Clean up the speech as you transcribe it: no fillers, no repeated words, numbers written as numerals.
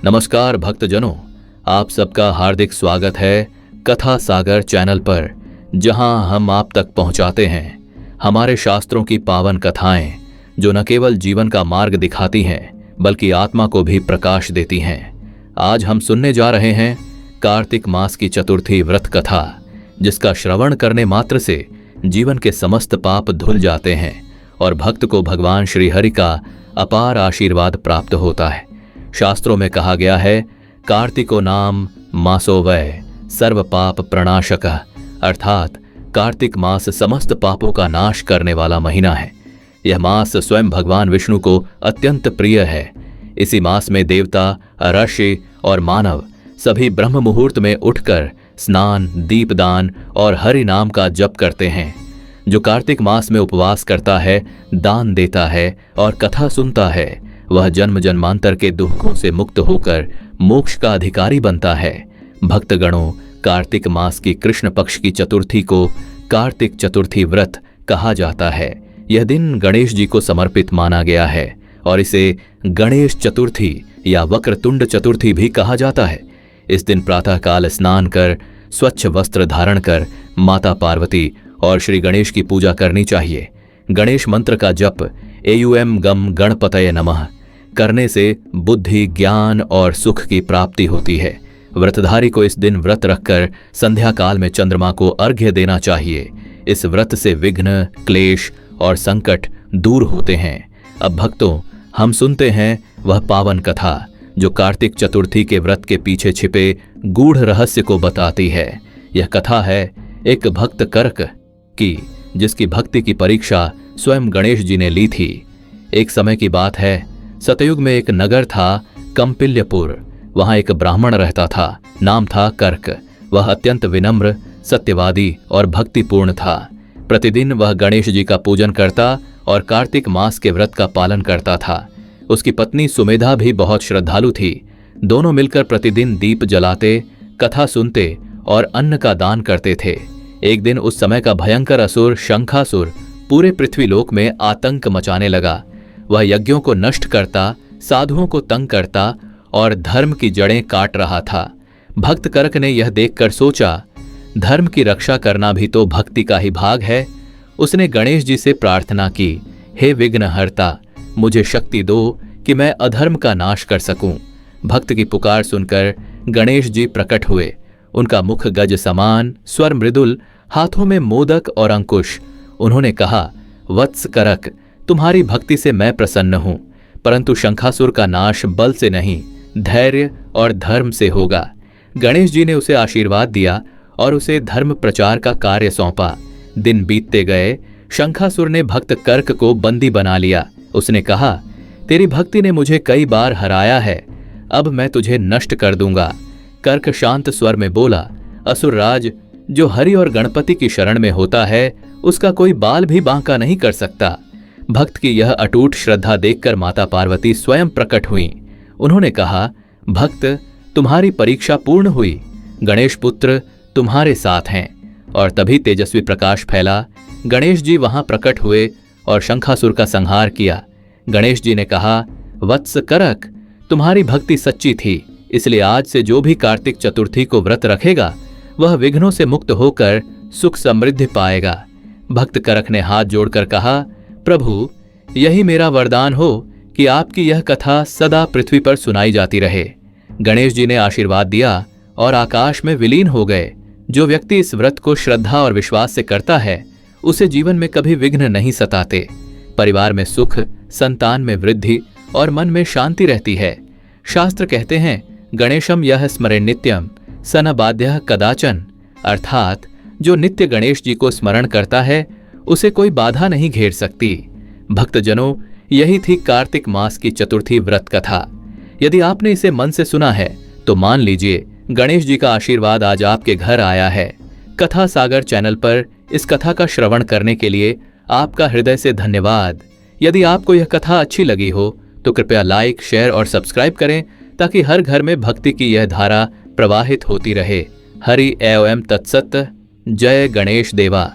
नमस्कार भक्तजनों, आप सबका हार्दिक स्वागत है कथा सागर चैनल पर, जहां हम आप तक पहुंचाते हैं हमारे शास्त्रों की पावन कथाएं, जो न केवल जीवन का मार्ग दिखाती हैं बल्कि आत्मा को भी प्रकाश देती हैं। आज हम सुनने जा रहे हैं कार्तिक मास की चतुर्थी व्रत कथा, जिसका श्रवण करने मात्र से जीवन के समस्त पाप धुल जाते हैं और भक्त को भगवान श्री हरि का अपार आशीर्वाद प्राप्त होता है। शास्त्रों में कहा गया है, कार्तिको नाम मासो वै सर्व पाप प्रणाशक, अर्थात कार्तिक मास समस्त पापों का नाश करने वाला महीना है। यह मास स्वयं भगवान विष्णु को अत्यंत प्रिय है। इसी मास में देवता, ऋषि और मानव सभी ब्रह्म मुहूर्त में उठकर स्नान, दीपदान और हरि नाम का जप करते हैं। जो कार्तिक मास में उपवास करता है, दान देता है और कथा सुनता है, वह जन्म जन्मांतर के दुखों से मुक्त होकर मोक्ष का अधिकारी बनता है। भक्तगणों, कार्तिक मास की कृष्ण पक्ष की चतुर्थी को कार्तिक चतुर्थी व्रत कहा जाता है। यह दिन गणेश जी को समर्पित माना गया है और इसे गणेश चतुर्थी या वक्रतुंड चतुर्थी भी कहा जाता है। इस दिन प्रातःकाल स्नान कर स्वच्छ वस्त्र धारण कर माता पार्वती और श्री गणेश की पूजा करनी चाहिए। गणेश मंत्र का जप एयूएम गम गणपतये नमः करने से बुद्धि, ज्ञान और सुख की प्राप्ति होती है। व्रतधारी को इस दिन व्रत रखकर संध्या काल में चंद्रमा को अर्घ्य देना चाहिए। इस व्रत से विघ्न, क्लेश और संकट दूर होते हैं। अब भक्तों, हम सुनते हैं वह पावन कथा जो कार्तिक चतुर्थी के व्रत के पीछे छिपे गूढ़ रहस्य को बताती है। यह कथा है एक भक्त कर्क की, जिसकी भक्ति की परीक्षा स्वयं गणेश जी ने ली थी। एक समय की बात है, सतयुग में एक नगर था कंपिल्यपुर। वहां एक ब्राह्मण रहता था, नाम था कर्क। वह अत्यंत विनम्र, सत्यवादी और भक्तिपूर्ण था। प्रतिदिन वह गणेश जी का पूजन करता और कार्तिक मास के व्रत का पालन करता था। उसकी पत्नी सुमेधा भी बहुत श्रद्धालु थी। दोनों मिलकर प्रतिदिन दीप जलाते, कथा सुनते और अन्न का दान करते थे। एक दिन उस समय का भयंकर असुर शंखासुर पूरे पृथ्वीलोक में आतंक मचाने लगा। वह यज्ञों को नष्ट करता, साधुओं को तंग करता और धर्म की जड़ें काट रहा था। भक्त कर्क ने यह देखकर सोचा, धर्म की रक्षा करना भी तो भक्ति का ही भाग है। उसने गणेश जी से प्रार्थना की, हे विघ्नहर्ता, मुझे शक्ति दो कि मैं अधर्म का नाश कर सकूं। भक्त की पुकार सुनकर गणेश जी प्रकट हुए। उनका मुख गज समान, स्वर मृदुल, हाथों में मोदक और अंकुश। उन्होंने कहा, वत्स करक, तुम्हारी भक्ति से मैं प्रसन्न हूं, परंतु शंखासुर का नाश बल से नहीं, धैर्य और धर्म से होगा। गणेश जी ने उसे आशीर्वाद दिया और उसे धर्म प्रचार का कार्य सौंपा। दिन बीतते गए, शंखासुर ने भक्त कर्क को बंदी बना लिया। उसने कहा, तेरी भक्ति ने मुझे कई बार हराया है, अब मैं तुझे नष्ट कर दूंगा। कर्क शांत स्वर में बोला, असुरराज, जो हरि और गणपति की शरण में होता है, उसका कोई बाल भी बांका नहीं कर सकता। भक्त की यह अटूट श्रद्धा देखकर माता पार्वती स्वयं प्रकट हुई। उन्होंने कहा, भक्त, तुम्हारी परीक्षा पूर्ण हुई, गणेश पुत्र तुम्हारे साथ हैं। और तभी तेजस्वी प्रकाश फैला। गणेश जी वहां प्रकट हुए और शंखासुर का संहार किया। गणेश जी ने कहा, वत्स करक, तुम्हारी भक्ति सच्ची थी, इसलिए आज से जो भी कार्तिक चतुर्थी को व्रत रखेगा वह विघ्नों से मुक्त होकर सुख समृद्धि पाएगा। भक्त करक ने हाथ जोड़कर कहा, प्रभु, यही मेरा वरदान हो कि आपकी यह कथा सदा पृथ्वी पर सुनाई जाती रहे। गणेश जी ने आशीर्वाद दिया और आकाश में विलीन हो गए। जो व्यक्ति इस व्रत को श्रद्धा और विश्वास से करता है, उसे जीवन में कभी विघ्न नहीं सताते। परिवार में सुख, संतान में वृद्धि और मन में शांति रहती है। शास्त्र कहते हैं, गणेशम यह स्मरण नित्यम स न बाध्यः कदाचन, अर्थात जो नित्य गणेश जी को स्मरण करता है, उसे कोई बाधा नहीं घेर सकती। भक्तजनों, यही थी कार्तिक मास की चतुर्थी व्रत कथा। यदि आपने इसे मन से सुना है तो मान लीजिए गणेश जी का आशीर्वाद आज आपके घर आया है। कथा सागर चैनल पर इस कथा का श्रवण करने के लिए आपका हृदय से धन्यवाद। यदि आपको यह कथा अच्छी लगी हो तो कृपया लाइक, शेयर और सब्सक्राइब करें, ताकि हर घर में भक्ति की यह धारा प्रवाहित होती रहे। हरि एवं तत्सत। जय गणेश देवा।